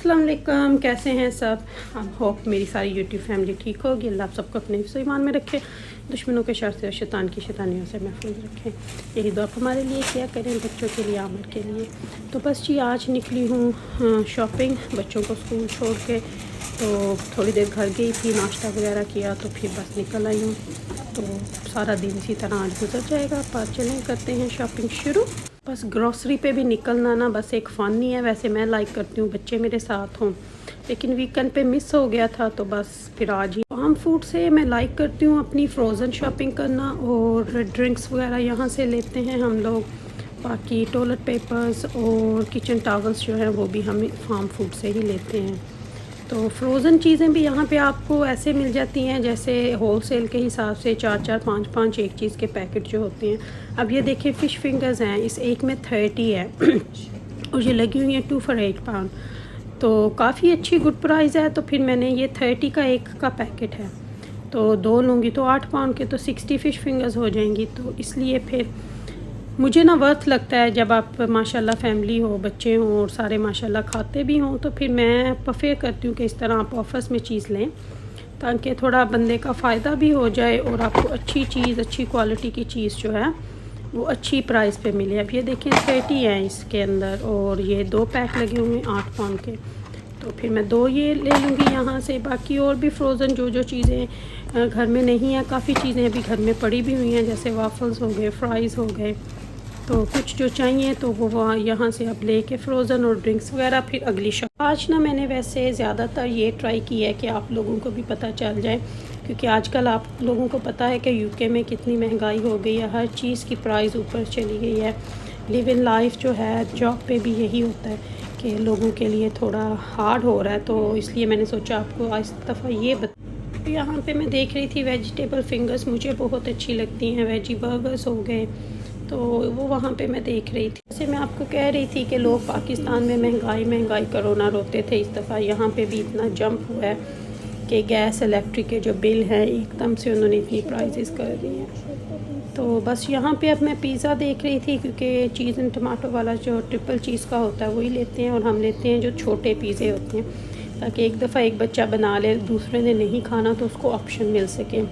अस्सलाम वालेकुम, कैसे हैं सब। आई होप मेरी सारी यूट्यूब फैमिली ठीक होगी। अल्लाह आप सबको अपने ईमान में रखे, दुश्मनों के शर से और शैतान की शैतानियों से महफूज रखें। यही दुआ हमारे लिए क्या करें, बच्चों के लिए, आमर के लिए। तो बस जी आज निकली हूँ शॉपिंग, बच्चों को स्कूल छोड़ के। तो थोड़ी देर घर गई थी, नाश्ता वगैरह किया, तो फिर बस निकल आई हूँ। तो सारा दिन इसी तरह आज गुजर जाएगा। पर चलें करते हैं शॉपिंग शुरू। बस ग्रॉसरी पे भी निकलना ना बस एक फ़न नहीं है। वैसे मैं लाइक करती हूँ बच्चे मेरे साथ हों, लेकिन वीकेंड पे मिस हो गया था, तो बस फिर आज ही फार्म फूड से मैं लाइक करती हूँ अपनी फ़्रोज़न शॉपिंग करना। और ड्रिंक्स वगैरह यहाँ से लेते हैं हम लोग। बाकी टॉयलेट पेपर्स और किचन टॉवल्स जो हैं वो भी हम फार्म फूड से ही लेते हैं। तो फ्रोज़न चीज़ें भी यहाँ पे आपको ऐसे मिल जाती हैं जैसे होलसेल के हिसाब से 4-4, 5-5 एक चीज़ के पैकेट जो होते हैं। अब ये देखिए फ़िश फिंगर्स हैं, इस एक में 30 है और ये लगी हुई है 2 for 8 pound। तो काफ़ी अच्छी गुड प्राइस है। तो फिर मैंने ये 30 का एक का पैकेट है, तो 2 लूँगी तो 8 पाउंड के तो 60 फ़िश फिंगर्स हो जाएंगी। तो इसलिए फिर मुझे ना वर्थ लगता है जब आप माशाल्लाह फैमिली हो, बच्चे हों और सारे माशाल्लाह खाते भी हों, तो फिर मैं प्रेफर करती हूँ कि इस तरह आप ऑफर्स में चीज़ लें, ताकि थोड़ा बंदे का फ़ायदा भी हो जाए और आपको अच्छी चीज़, अच्छी क्वालिटी की चीज़ जो है वो अच्छी प्राइस पे मिले। अब ये देखिए 30 है इसके अंदर और ये 2 पैक लगे हुए हैं 8 पाउंड के। तो फिर मैं 2 ये ले लूँगी यहाँ से। बाकी और भी फ्रोज़न जो चीज़ें घर में नहीं है, काफ़ी चीज़ें अभी घर में पड़ी भी हुई हैं, जैसे वाफ़ल्स हो गए, फ्राइज़ हो गए। तो कुछ जो चाहिए तो वो यहाँ से अब लेके फ़्रोज़न और ड्रिंक्स वगैरह फिर अगली शॉप। आज ना मैंने वैसे ज़्यादातर ये ट्राई किया है कि आप लोगों को भी पता चल जाए, क्योंकि आजकल आप लोगों को पता है कि यूके में कितनी महंगाई हो गई है, हर चीज़ की प्राइस ऊपर चली गई है। लिव इन लाइफ जो है, जॉब पे भी यही होता है कि लोगों के लिए थोड़ा हार्ड हो रहा है। तो इसलिए मैंने सोचा आपको आज दफ़ा ये बता। तो यहाँ पे मैं देख रही थी वेजिटेबल फिंगर्स, मुझे बहुत अच्छी लगती हैं। वेजी बर्गर्स हो गए, तो वो वहाँ पे मैं देख रही थी। जैसे मैं आपको कह रही थी कि लोग पाकिस्तान में महंगाई करोना रोते थे, इस दफ़ा यहाँ पे भी इतना जंप हुआ है कि गैस इलेक्ट्रिक के जो बिल हैं एकदम से उन्होंने इतनी प्राइसेस कर दी हैं। तो बस यहाँ पे अब मैं पिज़्ज़ा देख रही थी, क्योंकि चीज़ एंड टमाटो वाला जो ट्रिपल चीज़ का होता है वही लेते हैं, और हम लेते हैं जो छोटे पिज़्ज़े होते हैं, ताकि एक दफ़ा एक बच्चा बना ले, दूसरे ने नहीं खाना तो उसको ऑप्शन मिल सके।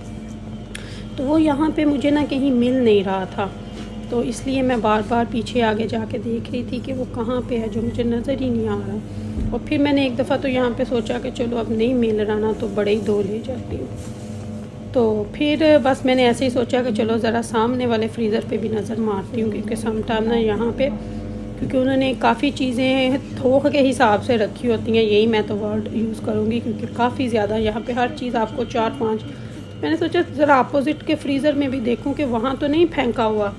तो वो यहाँ पे मुझे ना कहीं मिल नहीं रहा था, तो इसलिए मैं बार बार पीछे आगे जाके देख रही थी कि वो कहाँ पे है, जो मुझे नज़र ही नहीं आ रहा। और फिर मैंने एक दफ़ा तो यहाँ पे सोचा कि चलो अब नहीं मिल रहा ना तो बड़े ही 2 ले जाती हूँ। तो फिर बस मैंने ऐसे ही सोचा कि चलो ज़रा सामने वाले फ्रीज़र पे भी नज़र मारती हूँ, क्योंकि समटाइम ना यहाँ पे, क्योंकि उन्होंने काफ़ी चीज़ें थोक के हिसाब से रखी होती हैं, यही मैं तो वर्ड यूज़ करूँगी, क्योंकि काफ़ी ज़्यादा यहाँ पे हर चीज़ आपको 4-5। मैंने सोचा ज़रा अपोजिट के फ्रीज़र में भी देखूँ कि वहाँ तो नहीं फेंका हुआ।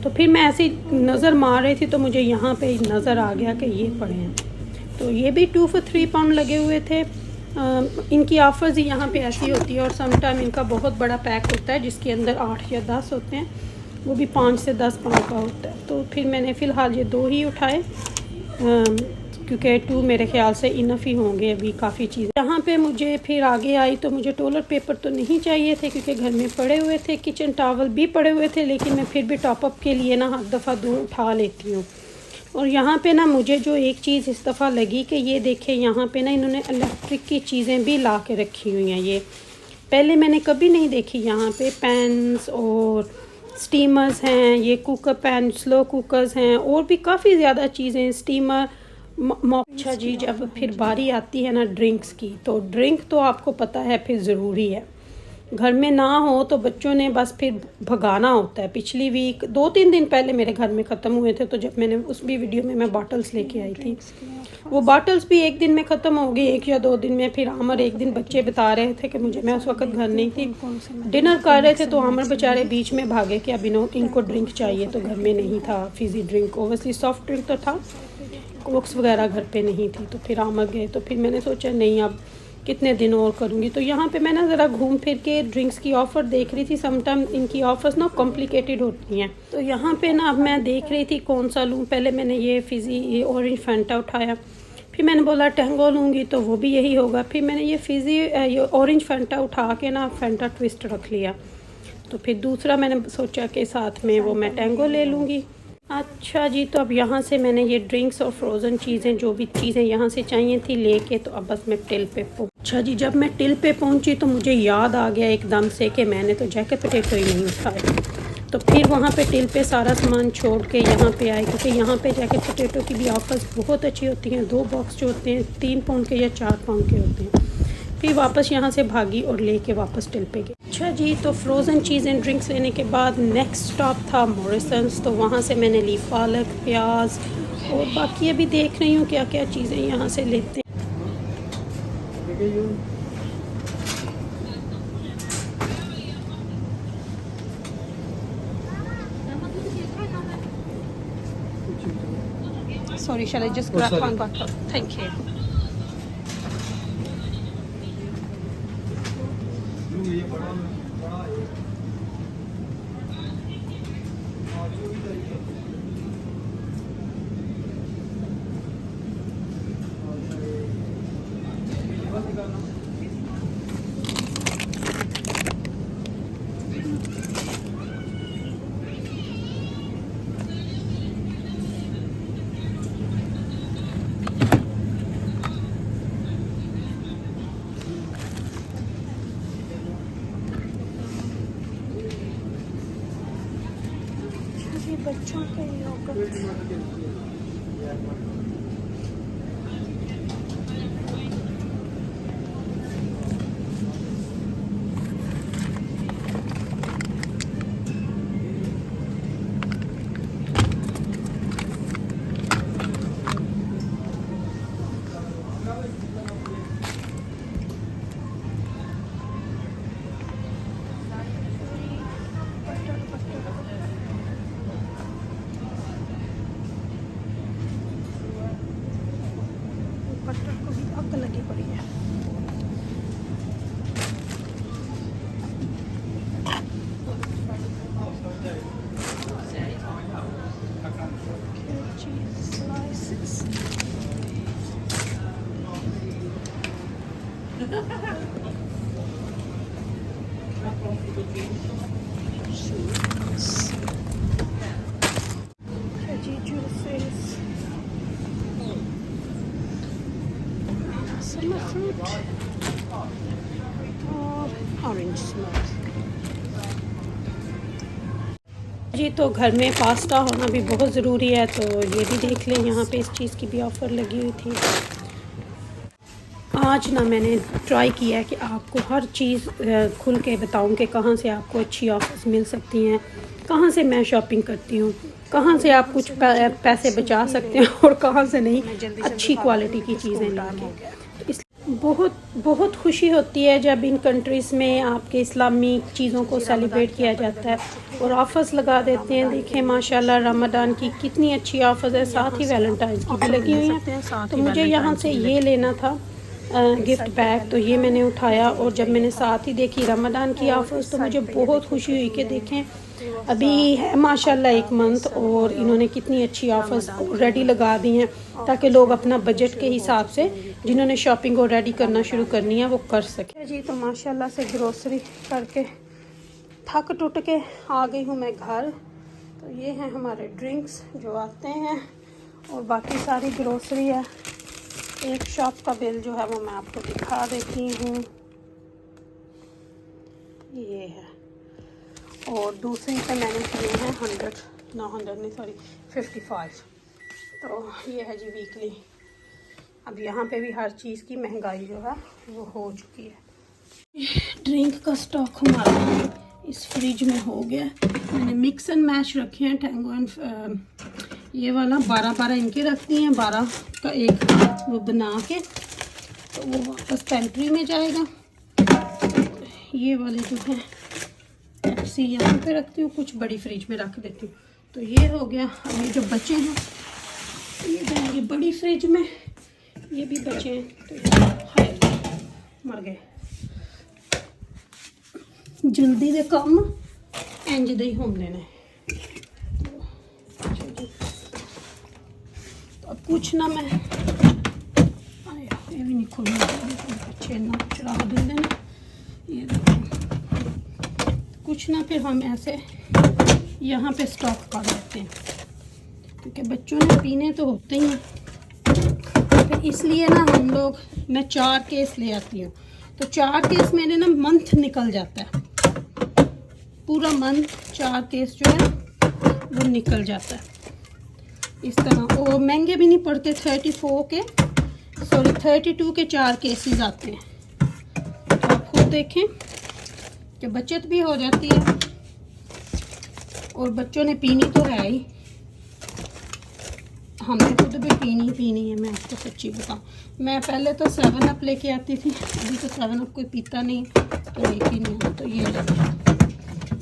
तो फिर मैं ऐसी नज़र मार रही थी तो मुझे यहाँ पे नज़र आ गया कि ये पड़े हैं। तो ये भी 2 for 3 pound लगे हुए थे। इनकी ऑफ़र्स ही यहाँ पे ऐसी होती है, और समटाइम इनका बहुत बड़ा पैक होता है जिसके अंदर 8 या 10 होते हैं, वो भी 5 से 10 पाउंड का होता है। तो फिर मैंने फ़िलहाल ये 2 ही उठाए, क्योंकि 2 मेरे ख्याल से इनफ ही होंगे, अभी काफ़ी चीज़ें। यहाँ पे मुझे फिर आगे आई तो मुझे टॉयलेट पेपर तो नहीं चाहिए थे, क्योंकि घर में पड़े हुए थे, किचन टॉवल भी पड़े हुए थे, लेकिन मैं फिर भी टॉपअप के लिए ना हर दफ़ा 2 उठा लेती हूँ। और यहाँ पे ना मुझे जो एक चीज़ इस दफ़ा लगी कि ये देखें, यहाँ पे ना इन्होंने इलेक्ट्रिक की चीज़ें भी ला के रखी हुई हैं। ये पहले मैंने कभी नहीं देखी। यहाँ पे पैन्स और स्टीमर्स हैं, ये कुकर पैन, स्लो कुकर्स हैं, और भी काफ़ी ज़्यादा चीज़ें, स्टीमर। अच्छा जी, जब फिर बारी आती है ना ड्रिंक्स की, तो ड्रिंक तो आपको पता है फिर ज़रूरी है। घर में ना हो तो बच्चों ने बस फिर भगाना होता है। पिछली वीक 2-3 दिन पहले मेरे घर में ख़त्म हुए थे, तो जब मैंने उस भी वीडियो में मैं बॉटल्स लेके आई थी, वो बॉटल्स भी एक दिन में ख़त्म हो गई, 1 या 2 दिन में। फिर आमर एक दिन, बच्चे बता रहे थे कि मुझे, मैं उस वक्त घर नहीं थी, डिनर कर रहे थे, तो आमर बेचारे बीच में भागे कि अब इनको ड्रिंक चाहिए। तो घर में नहीं था फिज़ी ड्रिंक, ओवसली सॉफ्ट ड्रिंक तो था, कोक्स वगैरह घर पे नहीं थी। तो फिर आमर गए, तो फिर मैंने सोचा नहीं अब कितने दिन और करूँगी। तो यहाँ पे मैं ना ज़रा घूम फिर के ड्रिंक्स की ऑफ़र देख रही थी। समटाइम इनकी ऑफ़र्स ना कॉम्प्लिकेटेड होती हैं, तो यहाँ पे ना अब मैं देख रही थी कौन सा लूँ। पहले मैंने ये फिज़ी, ये ऑरेंज फैंटा उठाया, फिर मैंने बोला टैंगो लूँगी तो वो भी यही होगा। फिर मैंने ये फिज़ी, ये ऑरेंज फैंटा उठा के ना फैंटा ट्विस्ट रख लिया। तो फिर दूसरा मैंने सोचा कि साथ में वो मैं टैंगो ले लूँगी। अच्छा जी, तो अब यहाँ से मैंने ये ड्रिंक्स और फ्रोज़न चीज़ें जो भी चीज़ें यहाँ से चाहिए थी लेके, तो अब बस मैं टिल पे अच्छा जी, जब मैं टिल पे पहुँची तो मुझे याद आ गया एकदम से कि मैंने तो जैकेट पोटैटो ही नहीं उठाए। तो फिर वहाँ पे टिल पे सारा सामान छोड़ के यहाँ पे आए, क्योंकि यहाँ पे जैकेट पोटैटो की भी ऑफर्स बहुत अच्छी होती हैं। 2 बॉक्स जो होते हैं 3 पाउंड के या 4 पाउंड के होते हैं। फिर वापस यहाँ से भागी और लेके वापस टिल पे गए। अच्छा जी, तो फ्रोज़न चीज़ें ड्रिंक्स लेने के बाद नेक्स्ट स्टॉप था मॉरिसन्स। तो वहाँ से मैंने ली पालक, प्याज और बाकी अभी देख रही हूँ क्या क्या चीज़ें यहाँ से लेते हैं। Sorry, shall I just grab one bottle? Thank you. बच्चों के योगर्ट बटर को भी आग लगी पड़ी है। Summer fruit और ऑरेंज स्मूथ जी। तो घर में पास्ता होना भी बहुत ज़रूरी है, तो ये भी देख लें, यहाँ पे इस चीज़ की भी ऑफ़र लगी हुई थी। आज ना मैंने ट्राई किया है कि आपको हर चीज़ खुल के बताऊं कि कहाँ से आपको अच्छी ऑफर्स मिल सकती हैं, कहाँ से मैं शॉपिंग करती हूँ, कहाँ से आप कुछ पैसे बचा सकते हैं और कहाँ से नहीं, अच्छी क्वालिटी की चीज़ें लाके। तो इस बहुत खुशी होती है जब इन कंट्रीज़ में आपके इस्लामी चीज़ों को सेलिब्रेट किया जाता है और ऑफ़र्स लगा देते हैं। देखें माशाल्लाह रमज़ान की कितनी अच्छी ऑफ़र्स है, साथ ही वैलेंटाइंस की भी लगी हुई हैं। तो मुझे यहाँ से ये लेना था गिफ्ट बैग, तो ये मैंने उठाया और जब मैंने साथ ही देखी रमज़ान की ऑफ़र्स तो मुझे बहुत खुशी हुई कि देखें अभी है माशाल्लाह 1 मंथ और इन्होंने कितनी अच्छी ऑफ़र्स ऑलरेडी लगा दी हैं ताकि लोग अपना बजट के हिसाब से जिन्होंने शॉपिंग ऑलरेडी करना शुरू करनी है वो कर सके जी। तो माशाल्लाह से ग्रोसरी करके थक टूट के आ गई हूँ मैं घर। तो ये हैं हमारे ड्रिंक्स जो आते हैं और बाकी सारी ग्रोसरी है। एक शॉप का बिल जो है वो मैं आपको दिखा देती हूँ, ये है, और दूसरी पे मैंने किए हैं 55। तो ये है जी वीकली। अब यहाँ पे भी हर चीज़ की महंगाई जो है वो हो चुकी है। ड्रिंक का स्टॉक हमारा इस फ्रिज में हो गया। मैंने मिक्स एंड मैच रखे हैं टैंगो एंड ये वाला 12 इनके रखती हैं, 12 का एक वो बना के, तो वो वापस पेंट्री में जाएगा। ये वाले जो है पेप्सी यहाँ पे रखती हूँ, कुछ बड़ी फ्रिज में रख देती हूँ। तो ये हो गया। अब ये जो बचे हैं ये जाएंगे बड़ी फ्रिज में, ये भी बचे हैं तो हाय मर गए। जल्दी दे काम इंज दे ही होंदे ने। तो अब कुछ ना मैं ये भी नहीं खुलना अच्छे ना चला देंगे ना, ये देखो कुछ ना, फिर हम ऐसे यहाँ पे स्टॉक कर लेते हैं। क्योंकि बच्चों ने पीने तो होते ही हैं, तो इसलिए ना मैं 4 केस ले आती हूँ। तो 4 केस मेरे ना मंथ निकल जाता है, पूरा मंथ 4 केस जो है वो निकल जाता है इस तरह। और महंगे भी नहीं पड़ते, 32 के 4 केसेस आते हैं। तो आप खुद देखें कि बचत भी हो जाती है और बच्चों ने पीनी तो है ही, हमने खुद भी पीनी है। मैं आपको सच्ची बताऊं, मैं पहले तो 7 अप लेके आती थी, अभी तो 7 अप कोई पीता नहीं तो लेके नहीं आता। तो ये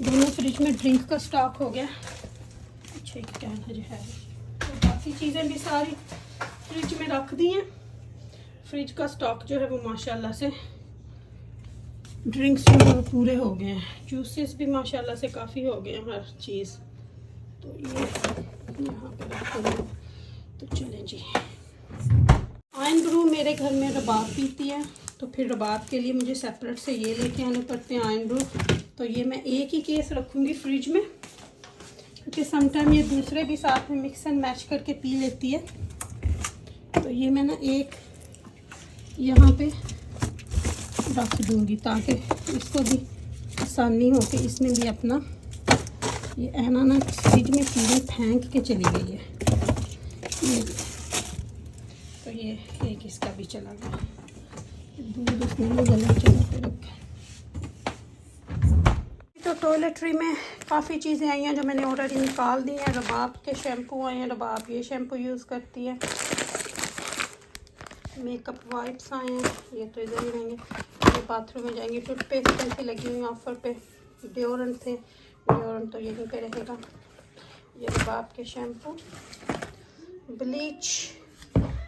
दोनों फ्रिज में ड्रिंक का स्टॉक हो गया। अच्छा एक कैन जो है, तो बाकी चीज़ें भी सारी फ्रिज में रख दी हैं। फ्रिज का स्टॉक जो है वो माशाल्लाह से, ड्रिंक्स जो है पूरे हो गए हैं, जूसेस भी माशाल्लाह से काफ़ी हो गए हैं, हर चीज़। तो ये यहाँ पे रख दूँ। तो चलें जी, आयन ब्रू मेरे घर में रबाब पीती है, तो फिर रबाब के लिए मुझे सेपरेट से ये लेके आने पड़ते हैं आयन ब्रू। तो ये मैं एक ही केस रखूँगी फ्रिज में, क्योंकि समटाइम ये दूसरे भी साथ में मिक्स एंड मैच करके पी लेती है। तो ये मैं ना एक यहाँ पे रख दूँगी ताकि इसको भी आसानी हो कि इसने भी अपना, ये ऐना ना फ्रिज में पूरी फेंक के चली गई है। तो ये एक इसका भी चला गया, दूध उसने गला चला के रखा। तो टॉयलेटरी में काफ़ी चीज़ें आई हैं जो मैंने ऑलरेडी निकाल दी हैं। रबाब के शैम्पू आए हैं, रबाब ये शैम्पू यूज़ करती है। मेकअप वाइप्स आए हैं, ये तो इधर ही रहेंगे, ये बाथरूम में जाएंगे। टूथपेस्ट ऐसी लगी हुई ऑफर पे, डिओरेंट थे, डिओरेंट तो यहीं पे रहेगा। ये रबाब के शैम्पू, ब्लीच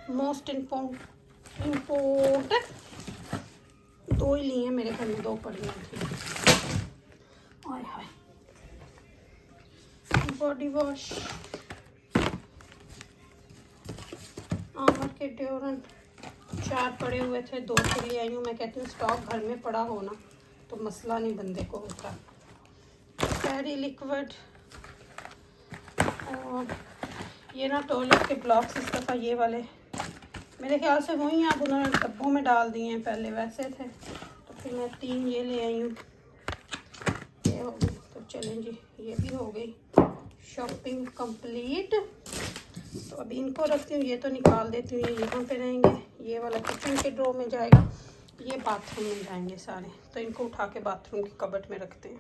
मोस्ट इम्पोर्टेंट 2 ही लिए हैं मेरे घर में, 2 पड़ी थी। आय हाय, बॉडी वॉश, आमर के डिओरेंट 4 पड़े हुए थे, 2 के लिए आई हूँ। मैं कहती हूँ स्टॉक घर में पड़ा हो ना तो मसला नहीं बंदे को होता। फेरी लिक्विड, और ये ना टॉयलेट के ब्लॉक्स इस दफ़ा ये वाले मेरे ख्याल से वही आप उन्होंने डब्बों में डाल दिए हैं, पहले वैसे थे। तो फिर मैं 3 ये ले आई हूँ, ये हो गई। तो चलें जी, ये भी हो गई शॉपिंग कंप्लीट। तो अभी इनको रखती हूँ, ये तो निकाल देती हूँ, ये यहाँ पे रहेंगे। ये वाला किचन के ड्रॉ में जाएगा, ये बाथरूम में जाएंगे सारे। तो इनको उठा के बाथरूम की कबर्ड में रखते हैं।